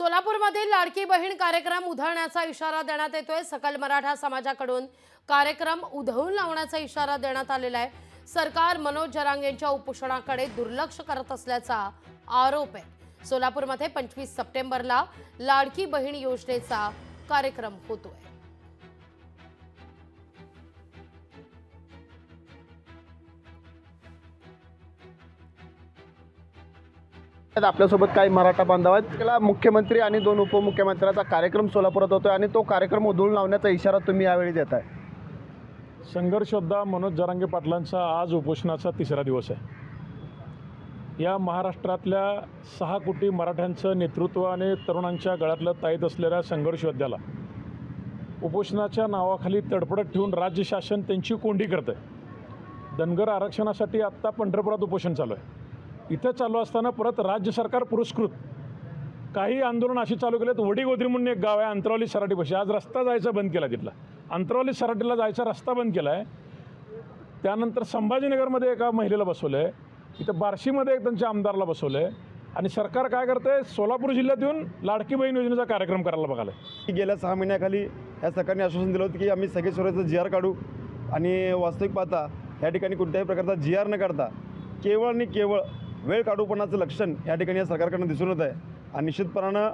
सोलापूरमधील लाडकी बहीण कार्यक्रम उधळण्याचा इशारा देण्यात येतोय। सकल मराठा समाजाकडून कार्यक्रम उधळून लावण्याचा इशारा देण्यात आलेला आहे। सरकार मनोज जरांगेंच्या उपोषणाकडे दुर्लक्ष करत असल्याचा आरोप आहे। सोलापूरमध्ये 25 सप्टेंबरला लाडकी बहीण योजनेचा कार्यक्रम होतोय। आपल्यासोबत काही मराठा बांधव आहेत। त्याला मुख्यमंत्री आणि 2 उपमुख्यमंत्र्यांचा कार्यक्रम सोलापुरात होतोय आणि तो कार्यक्रम उधळून लावण्याचा इशारा तुम्ही यावेळी देताय। संघर्ष योद्धा मनोज जरांगे पाटलांचा आज उपोषणाचा 3रा दिवस आहे। या महाराष्ट्रातल्या 6 कोटी मराठ्यांचं नेतृत्व आणि तरुणांच्या गळ्यातलं ताईत असलेल्या संघर्ष योद्ध्याला उपोषणाच्या नावाखाली तडफडत ठेवून राज्य शासन त्यांची कोंडी करतंय। धनगर आरक्षणासाठी आत्ता पंढरपुरात उपोषण चालू आहे। इथं चालू असताना परत राज्य सरकार पुरस्कृत काही आंदोलन अशी चालू केलेत। वडीगोद्री म्हणून एक गाव आहे अंतरावली सराटीपाशी, आज रस्ता जायचा बंद केला। तिथला अंतरावली सराटीला जायचा रस्ता बंद केला आहे। त्यानंतर संभाजीनगरमध्ये एका महिलेला बसवलं आहे, इथं बार्शीमध्ये एक त्यांच्या आमदारला बसवलं आहे आणि सरकार काय करतंय, सोलापूर जिल्ह्यात येऊन लाडकी बहीण योजनेचा कार्यक्रम करायला बघालं आहे। गेल्या 6 महिन्याखाली या सरकारने आश्वासन दिलं होतं की आम्ही सगळे स्वराज्याचं GR काढू आणि वास्तविक पाहता या ठिकाणी कोणत्याही प्रकारचा GR न काढता केवळ आणि केवळ वेळ काढूपणाचं लक्षण या ठिकाणी या सरकारकडून दिसून येत आहे। आणि निश्चितपणानं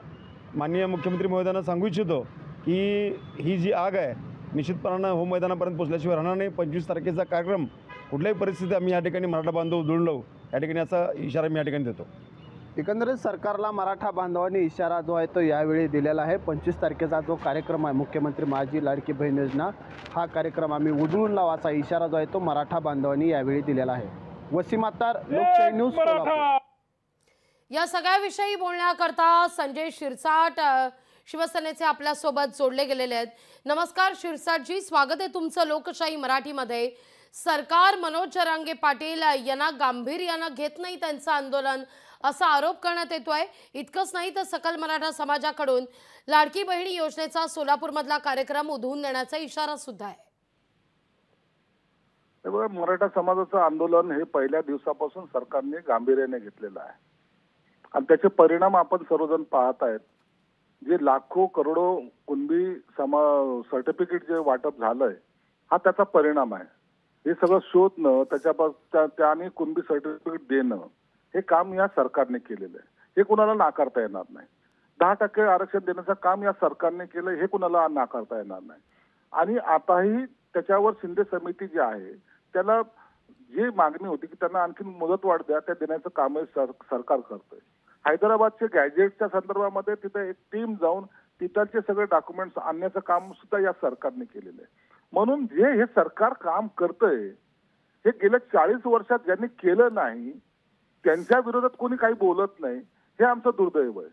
माननीय मुख्यमंत्री महोदयांना सांगू इच्छितो की ही जी आग आहे निश्चितपणानं हो मैदानापर्यंत पोहोचल्याशिवाय राहणार नाही। 25 तारखेचा कार्यक्रम कुठल्याही परिस्थितीत आम्ही या ठिकाणी मराठा बांधव उधळून लावू या ठिकाणी असा इशारा मी या ठिकाणी देतो। एकंदरीत सरकारला मराठा बांधवांनी इशारा जो आहे तो यावेळी दिलेला आहे। 25 तारखेचा जो कार्यक्रम आहे मुख्यमंत्री माझी लाडकी बहीण योजना, हा कार्यक्रम आम्ही उधळून लावाचा इशारा जो आहे तो मराठा बांधवांनी यावेळी दिलेला आहे। वसीम अत्तार, लोकशाही न्यूज, सोलापूर। या सगळ्याविषयी बोलण्याकरता संजय शिरसाट शिवसेनेचे आपल्या सोबत जोडले गेलेले आहेत। नमस्कार शिरसाटजी, स्वागत आहे तुमचं लोकशाही मराठीमध्ये। सरकार मनोज जरांगे पाटील यांना गांभीर्यानं घेत नाही त्यांचं आंदोलन, असा आरोप करण्यात येतोय। इतकंच नाही तर सकल मराठा समाजाकडून लाडकी बहीण योजनेचा सोलापूरमधला कार्यक्रम उधळून देण्याचा इशारा सुद्धा आहे। मराठा समाजाचं आंदोलन हे पहिल्या दिवसापासून सरकारने गांभीर्याने घेतलेलं आहे आणि त्याचे परिणाम आपण सर्वजण पाहत आहेत। जे लाखो करोडो कुणबी सर्टिफिकेट जे वाटप झालंय हा त्याचा परिणाम आहे। हे सगळं शोधणं, त्याने कुणबी सर्टिफिकेट देणं हे काम या सरकारने केलेलं आहे। हे कुणाला नाकारता येणार नाही। 10% आरक्षण देण्याचं काम या सरकारने केलं, हे कुणाला नाकारता येणार नाही। आणि आताही त्याच्यावर शिंदे समिती जी आहे त्याला जी मागणी होती की त्यांना आणखी मुदतवाढ द्या, त्या देण्याचं काम सरकार करतोय। हैदराबादचे गॅजेटच्या संदर्भामध्ये तिथे एक टीम जाऊन तिथलचे सगळे डॉक्युमेंट्स आणण्याचं काम सुद्धा या सरकारने केलेलं आहे। म्हणून जे हे सरकार काम करतंय हे गेल्या 40 वर्षात ज्यांनी केलं नाही त्यांच्या विरोधात कोणी काही बोलत नाही, हे आमचं दुर्दैव आहे।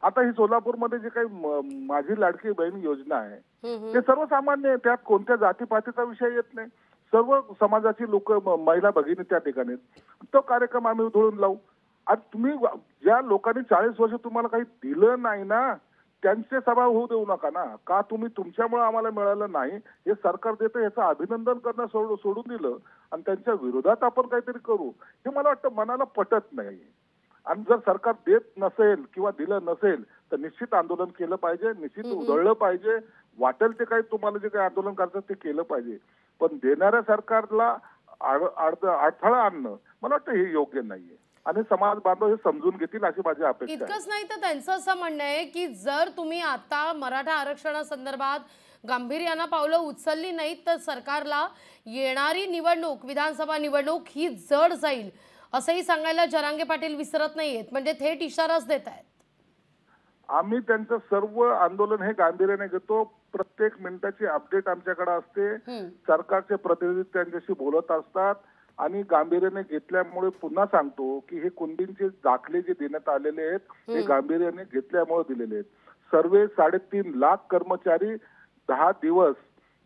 आता ही सोलापूरमध्ये जे काही माझी लाडकी बहीण योजना आहे ते सर्वसामान्य आहे, त्यात कोणत्या जातीपातीचा विषय येत नाही। सर्व समाजाची लोक महिला भगिनी त्या ठिकाणी, तो कार्यक्रम आम्ही उधळून लावू। आज तुम्ही ज्या लोकांनी 40 वर्ष तुम्हाला काही दिलं नाही ना त्यांचे सभा होऊ देऊ नका ना। का तुम्ही तुमच्यामुळे आम्हाला मिळालं नाही हे सरकार देतं याचं अभिनंदन करणं सोडून दिलं आणि त्यांच्या विरोधात आपण काहीतरी करू, हे मला वाटतं मनाला पटत नाही। आणि जर सरकार देत नसेल किंवा दिलं नसेल तर निश्चित आंदोलन केलं पाहिजे, निश्चित उधळलं पाहिजे। वाटेल ते काही तुम्हाला जे काही आंदोलन करायचं ते केलं पाहिजे, पण देणाऱ्या सरकारला अडथळा आणणं मला वाटतं हे योग्य नाहीये आणि समाज बांधव हे समजून घेतील अशी माझी अपेक्षा आहे। इतकंच नाही तर त्यांचं असं म्हणणं आहे की जर तुम्ही आता मराठा आरक्षणासंदर्भात गांभीर्यानं पावलं उचलली नाहीत तर सरकारला येणारी निवडणूक, विधानसभा निवडणूक ही जड जाईल, असंही सांगायला जरांगे पाटील विसरत नाहीयेत। म्हणजे थेट इशाराच देत आहेत। आम्ही त्यांचं सर्व आंदोलन हे गांभीर्याने घेतो। प्रत्येक मिनिटाची अपडेट आमच्याकडे असते। सरकारचे प्रतिनिधी त्यांच्याशी बोलत असतात आणि गांभीर्याने घेतल्यामुळे पुन्हा सांगतो की हे कुणबींचे दाखले जे देण्यात आलेले आहेत हे गांभीर्याने घेतल्यामुळे दिलेले आहेत। सर्वे 3.5 लाख कर्मचारी 10 दिवस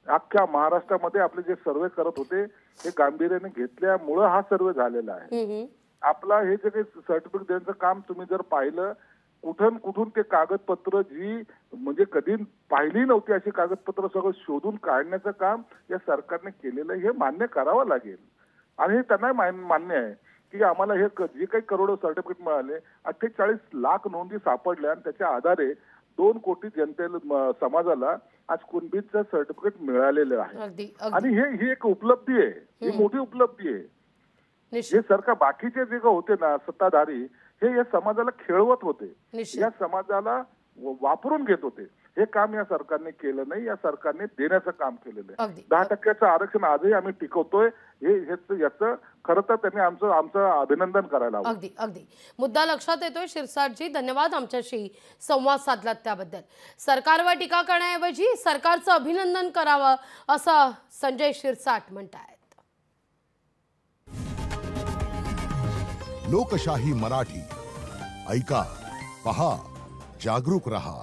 अख्ख्या महाराष्ट्रामध्ये आपले जे सर्वे करत होते हे गांभीर्याने घेतल्यामुळे हा सर्वे झालेला आहे। आपला हे जे काही सर्टिफिकेट देण्याचं काम तुम्ही जर पाहिलं, कुठून ते कागदपत्र जी म्हणजे कधी पाहिली नव्हती अशी कागदपत्र सगळं शोधून काढण्याचं काम या सरकारने केलेलं, हे मान्य करावं लागेल। आणि हे त्यांना मान्य आहे की आम्हाला हे जे काही करोडो सर्टिफिकेट मिळाले 48 लाख नोंदी सापडल्या आणि त्याच्या आधारे 2 कोटी जनतेला समाजाला आज कुणबीचं सर्टिफिकेट मिळालेलं आहे. अगदी आणि ही एक उपलब्धी आहे, ही मोठी उपलब्धी आहे. निश्चित हे सरकार बाकीचे जे होते ना सत्ताधारी हे या समाजाला खेळवत होते, निश्चित या समाजाला वापरून घेत होते. हे काम या सरकारने केलं नाही, या सरकारने देण्याचं काम केलेलं आहे. अगदी 10% आरक्षण आजही आम्ही टिकवतोय. याचं खरं तर त्यांनी आमचं अभिनंदन करायला हवं. अगदी अगदी मुद्दा लक्षात येतोय. शिरसाटजी, धन्यवाद आमच्याशी संवाद साधलात त्याबद्दल. सरकारवर टीका करण्याऐवजी सरकारचं अभिनंदन करावं असं संजय शिरसाट म्हणतायत. लोकशाही मराठी ऐका, पहा, जागरूक रहा.